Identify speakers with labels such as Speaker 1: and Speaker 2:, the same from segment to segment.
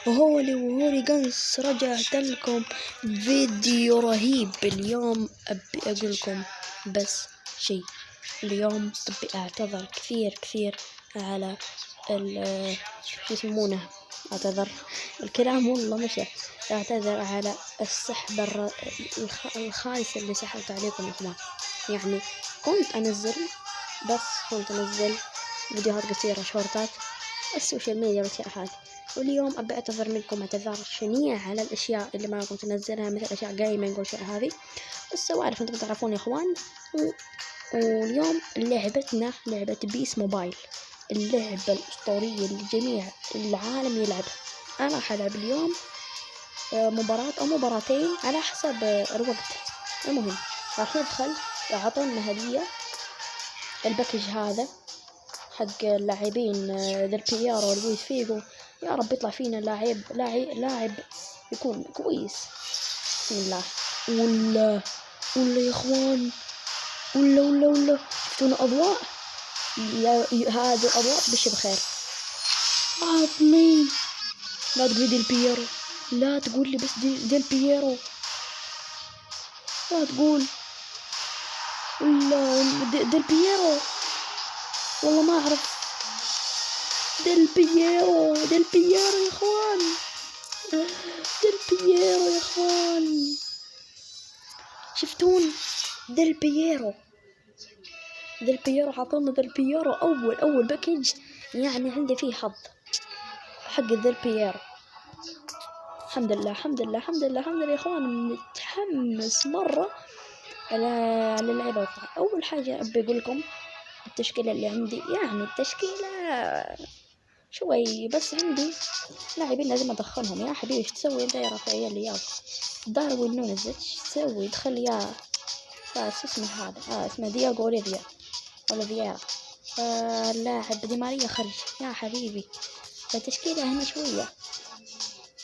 Speaker 1: وهولي جنس رجعت لكم فيديو رهيب. اليوم أبي أقولكم بس شي. اليوم أبي أعتذر كثير على شو يسمونه، أعتذر الكلام والله مشى. أعتذر على السحب الخايس اللي سحبت عليكم يا إخوان. يعني كنت أنزل فيديوهات قصيرة، شورتات، السوشيال ميديا والأشياء هذه. واليوم أبي أعتذر منكم اعتذار شنيع على الأشياء اللي ما كنت أنزلها، مثل أشياء جيمنج والأشياء هذه. السوالف أنتم تعرفون يا إخوان. واليوم لعبتنا لعبة بيس موبايل، اللعبة الأسطورية اللي جميع العالم يلعبها. أنا راح ألعب اليوم مباراة أو مباراتين على حسب الوقت. المهم راح ندخل، أعطونا هدية الباكج هذا حق اللاعبين ديل بيارو ولويس فيجو. يا رب يطلع فينا لاعب يكون كويس. بسم الله. ولا يا اخوان، ولا شفتونا اضواء. هذه اضواء بش بخير. عظيم. لا تقولي ديل بيارو، لا تقول لي بس ديل بيارو، لا تقول ولا ديل بيارو. والله ما اعرف. ديل بيارو يا اخوان، ديل بيارو يا اخوان. شفتون ديل بيارو عطونا ديل بيارو اول باكج. يعني عندي فيه حظ حق ديل بيارو. الحمد لله يا اخوان. متحمس مرة على اللعبة. اول حاجة ابي اقول لكم التشكيلة اللي عندي. يعني التشكيلة شوي، بس عندي لاعبين لازم ادخلهم. يا حبيبي ايش تسوي انت يا رافعية الياو؟ داروين نونيز ايش تسوي؟ دخل يا اسمه هذا اسمه دياغو اوليفييرا. اللاعب دي ماريا خرج يا حبيبي. التشكيلة هنا شوية.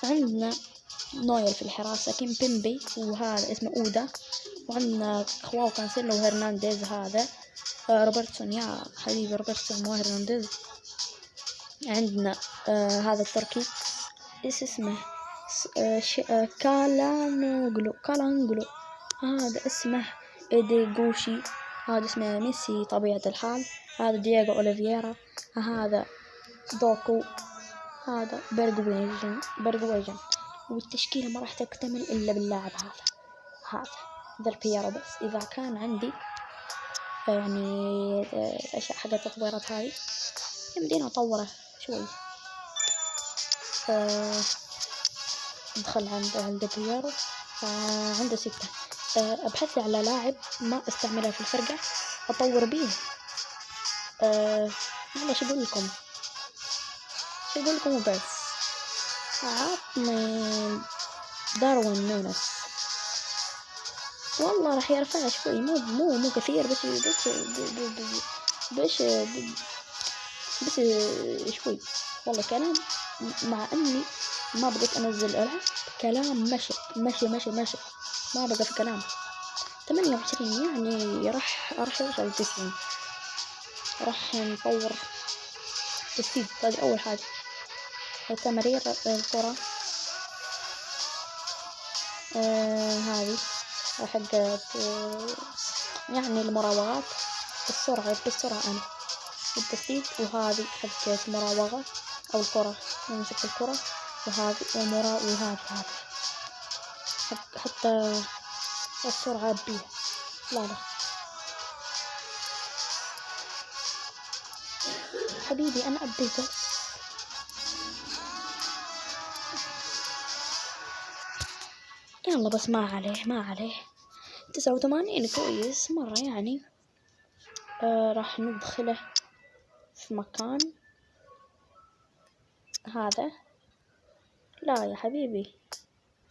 Speaker 1: عندنا نوير في الحراسة، كيم بيمبي وهذا اسمه اودا، وعندنا خواو كانسيلو وهرنانديز. هذا روبرتسون يا حبيبي، روبرتسون وهرنانديز. عندنا هذا التركي ايش اسمه كالانجلو. هذا اسمه إيديغوشي. هذا اسمه ميسي طبيعة الحال. هذا دياغو أوليفييرا. هذا دوكو. هذا برغويجن. والتشكيلة ما راح تكتمل إلا باللاعب هذا ذا البيارو. بس إذا كان عندي يعني أشياء حق التطويرات هذه يمدينا أطوره شوي. ندخل عند البيارو. عنده 6. أبحث على لاعب ما استعمله في الفرقة أطور بيه. والله شو أقول لكم وبس. عطني داروين نونيز. والله راح يرفع شوي، مو كثير، بس شوي. والله كلام، مع اني ما بديت انزل العب كلام مشي ما بقى في كلام. 28 يعني راح يوصل 90. راح نطور تسديد. هذه اول حاجة. تمرير الكرة هذه حق يعني المراوغات، بالسرعة أنا التسديد. وهذه حق المراوغة أو الكرة، نمسك الكرة وهذه وهذه حتى السرعة بيها. لا حبيبي أنا أبي بس. يلا بس ما عليه 89 كويس مرة يعني. راح ندخله في مكان هذا. لا يا حبيبي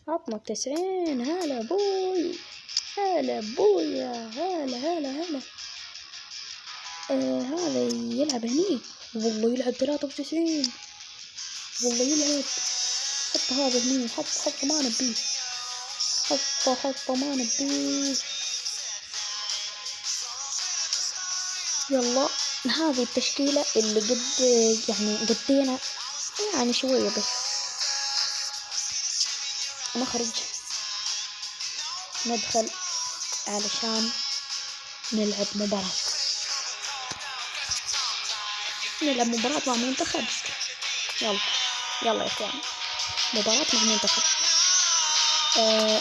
Speaker 1: عطنا 90. هلا بوي هلا هذا يلعب هني. والله يلعب 93. والله يلعب. حط هذا هني. حط ما نبيه. حط ما نبيه. يلا هذه التشكيلة اللي قد يعني قدينا يعني شوية بس. نخرج ندخل علشان نلعب مباراة مع منتخب. يلا يا اخوان، مباراة مع منتخب.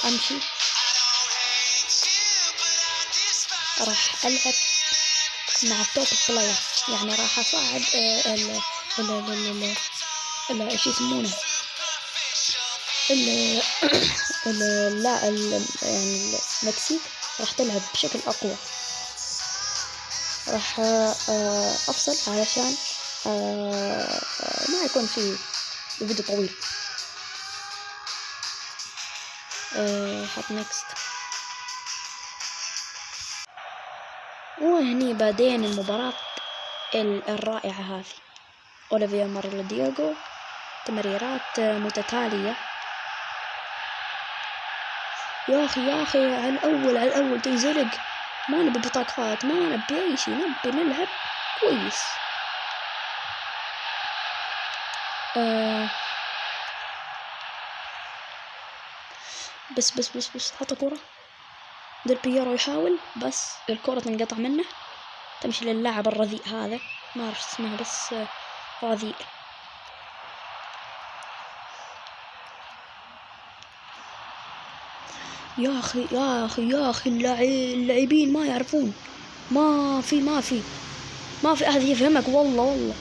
Speaker 1: امشي، راح العب مع التوب بلاير، يعني راح اصعد ايش يسمونه لا يعني المكسيك راح تلعب بشكل اقوى. راح افصل علشان ما يكون في فيديو طويل. حط نيكست. وهني بعدين المباراة الرائعة هذه، أوليفيا ماريلو دياغو، تمريرات متتالية. يا أخي على الأول تنزلق. ما نبي بطاقات، ما نبي أي شي، نبي نلعب كويس. بس حط كرة. ديل بييرو يحاول، بس الكرة تنقطع منه، تمشي للاعب الرذيء هذا، ما أعرف اسمه بس رذيء. يا أخي اللاعبين ما يعرفون، ما في أحد يفهمك والله.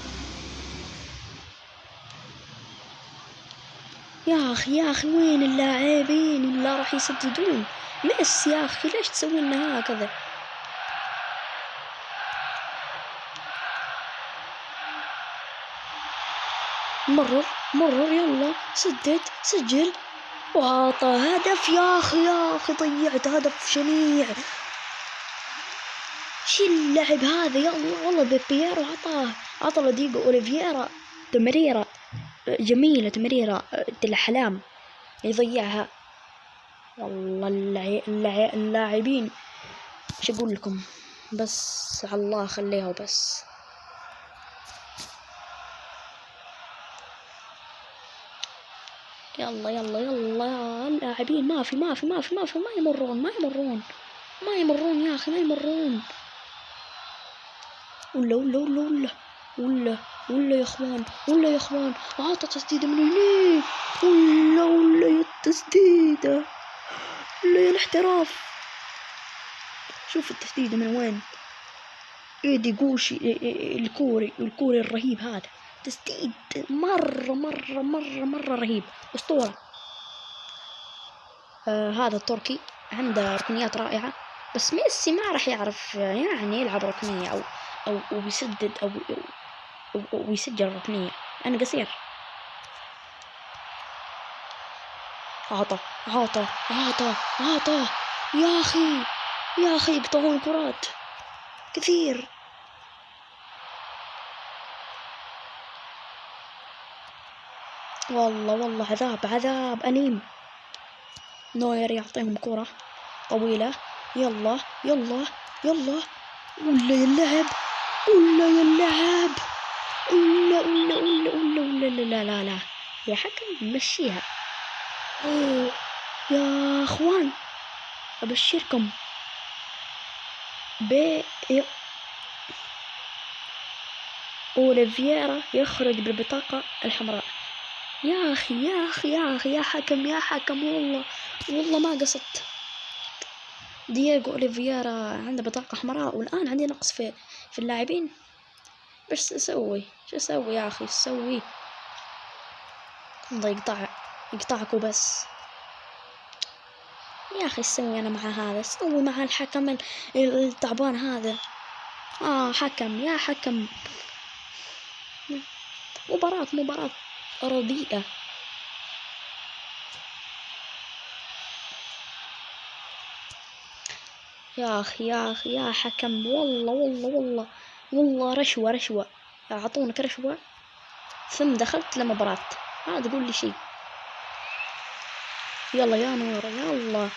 Speaker 1: يا أخي وين اللاعبين اللي راح يسددون؟ ميسي يا أخي ليش تسوي لنا هكذا؟ مرر يلا سجل وعطى هدف. يا أخي ضيعت هدف شنيع. شي اللعب هذا؟ يلا والله ديل بييرو عطى لديغو أوليفيرا تمريرة جميلة، تمريرة الأحلام يضيعها. والله اللاعبين ايش اقول لكم، بس على الله خليها وبس. يلا اللاعبين ما في ما يمرون يا اخي، ما يمرون. ولا يا اخوان عطى تسديدة من هناك. ولا يا التسديدة، ولا يا الاحتراف. شوف التسديدة من وين، ايدي قوشي الكوري الرهيب هذا. تسديد مرة رهيب، أسطورة. هذا التركي عنده ركنيات رائعة، بس ميسي ما راح يعرف يعني يلعب ركنية أو يسدد أو يسجل ركنية. أنا قصير. عطى يا أخي يقطعون كرات كثير. والله عذاب أليم. نوير يعطيهم كرة طويلة. يلا ولا يلعب لا يا حكم مشيها. يا اخوان ابشركم أوليفيرا يخرج بالبطاقة الحمراء. يا أخي يا حكم والله ما قصدت. دييغو أوليفيرا عنده بطاقة حمراء، والآن عندي نقص في اللاعبين. بس شو أسوي يا أخي؟ أسوي الله يقطعك وبس. يا أخي أسوي أنا مع هذا، أسوي مع الحكم التعبان هذا. حكم يا حكم. مباراة رديئة. يا أخي يا حكم، والله رشوة. أعطونك رشوة ثم دخلت لمباراة، ما تقول لي شيء. يلا يا نوير، يلا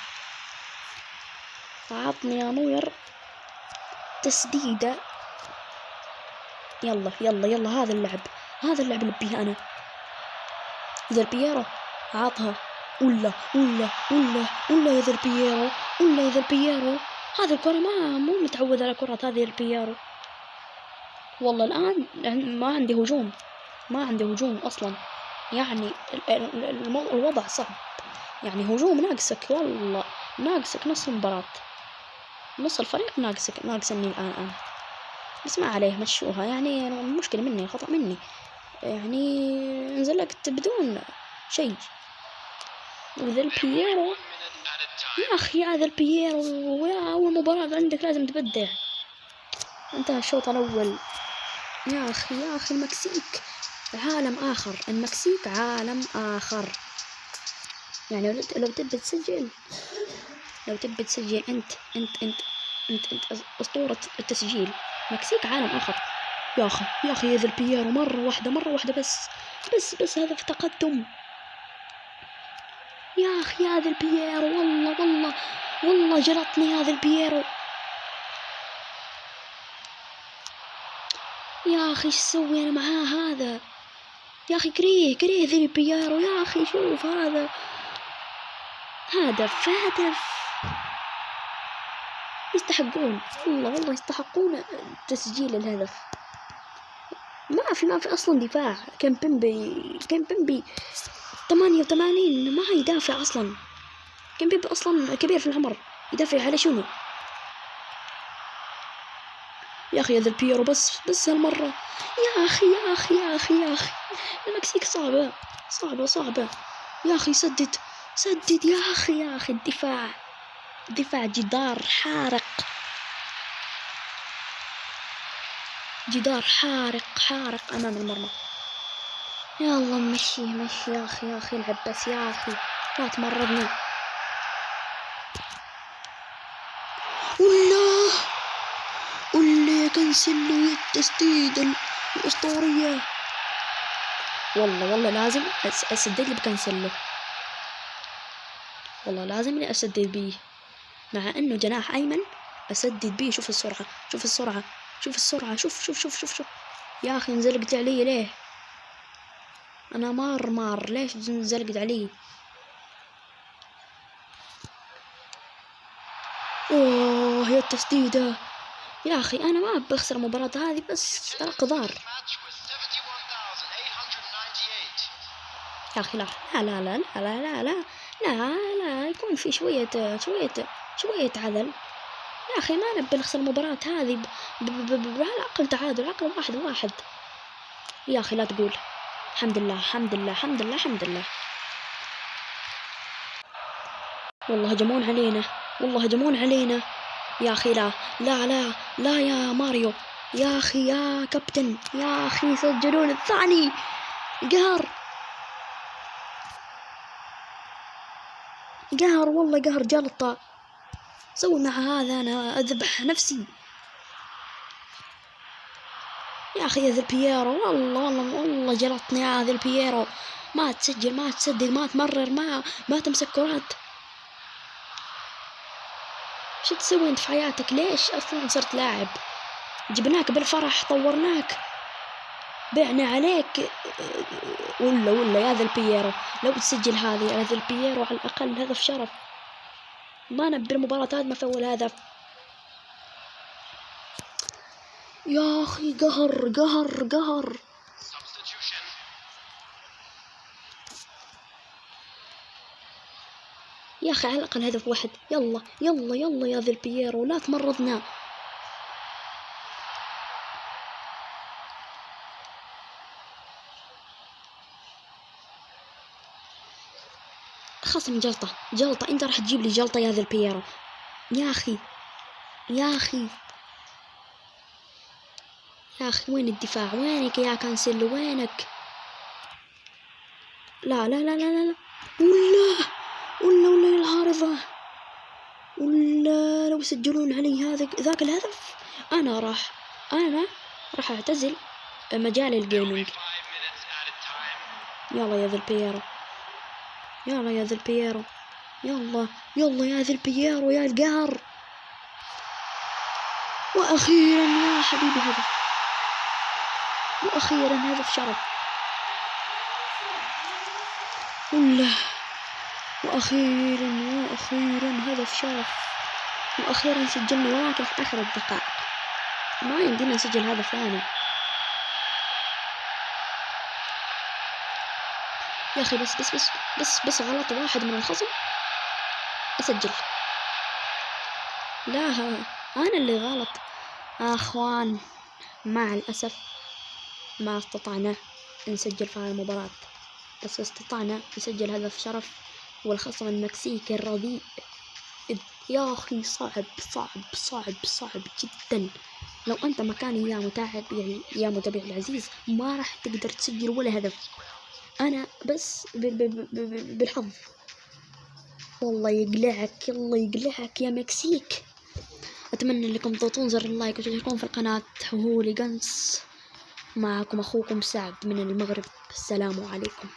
Speaker 1: عطني يا نوير تسديدة. يلا هذا اللعب اللي أبيه أنا. ديل بييرو عطها ولا يا ذا بييرو، ولا يا ذا بييرو. هذه الكرة مو متعود على كرة هذه البييرو. والله الآن ما عندي هجوم، ما عندي هجوم أصلا. يعني الوضع صعب، يعني هجوم ناقصك، والله ناقصك نص المباراة، نص الفريق ناقصني الآن. بس ما عليه، مشوها. يعني مشكلة مني، خطأ مني، يعني انزلقت بدون شيء. وذا البييرو يا أخي، هذا البييرو، ويا أول مباراة عندك لازم تبدع. انتهى الشوط الأول. يا أخي المكسيك عالم آخر، المكسيك عالم آخر. يعني لو تبي تسجل، انت أسطورة التسجيل. مكسيك عالم آخر. يا أخي يا ذا البييرو، مرة واحدة بس هذا في تقدم. يا أخي هذا البييرو، والله جلطني هذا البييرو. يا أخي ايش اسوي أنا معاه هذا؟ يا أخي كريه ذي البييرو. يا أخي شوف هذا هدف. يستحقون، والله يستحقون تسجيل الهدف. ما في أصلا دفاع. كان بيمبي 88 ما يدافع أصلا. كان بيمبي أصلا كبير في العمر، يدافع على شنو؟ يا أخي هذا البييرو بس هالمرة. يا أخي المكسيك صعبة. يا أخي سدد. يا أخي الدفاع جدار حارق أمام المرمى. يلا مشي يا أخي العب بس يا أخي، لا تمرضني. ولا كنسلوا التسديد الأسطورية. والله لازم أسدد اللي بكنسله. والله لازم اني اسدد بيه، مع انه جناح ايمن اسدد بيه. شوف السرعة. شوف. يا اخي انزلقت علي ليه؟ انا مار ليش انزلقت علي؟ اوه يا التسديدة. يا اخي انا ما بخسر المباراة هذه، بس اقدار. يا اخي لا يكون في شوية عدل. يا أخي ما نبي نخسر المباراة هذه على الأقل تعادل، على الأقل 1-1. يا أخي لا تقول. الحمد لله. والله هجمون علينا. يا أخي لا يا ماريو. يا أخي يا كابتن، يا أخي سجلون الثاني. قهر والله جلطة. سوي مع هذا أنا أذبح نفسي. يا أخي هذا البييرو، والله جلطني هذا البييرو. ما تسجل، ما تسدد، ما تمرر، ما تمسك كرات. شو تسوي انت في حياتك؟ ليش اصلا صرت لاعب؟ جبناك بالفرح، طورناك، بعنا عليك. ولا يا ذا البييرو، لو تسجل هذه هذا البييرو على الأقل هدف شرف. ما نبي المباراة هذه ما في أول هدف. يا أخي قهر. يا أخي على الأقل هدف واحد. يلا يا ذا البييرو، لا تمرضنا. خصم جلطة. انت راح تجيب لي جلطة يا ذا البييرو؟ يا أخي وين الدفاع؟ وينك يا كانسيلو؟ وينك؟ لا ولا العارضة. ولا لو سجلون علي ذاك الهدف انا راح اعتزل مجال الجيمنج. يلا يا ذا البييرو. يلا يا ذا البييرو، يا القهر. واخيرا يا حبيبي هدف، هدف شرف. وأخيرا هدف شرف، وأخيرا سجلنا، ولكن في آخر الدقائق ما يمدينا نسجل هدف ثاني. يا أخي بس غلط واحد من الخصم أسجل. لا أنا اللي غلط. أخوان، مع الأسف ما استطعنا نسجل في هذه المباراة، بس استطعنا نسجل هدف شرف، والخصم المكسيكي الرديء. يا أخي صعب جدا. لو أنت مكاني يا متابع العزيز ما راح تقدر تسجل ولا هدف. أنا بس بالحظ. والله يقلعك يا مكسيك. أتمنى لكم تضغطون زر اللايك وتشتركون في القناة هوليغانز. معكم أخوكم سعد من المغرب. السلام عليكم.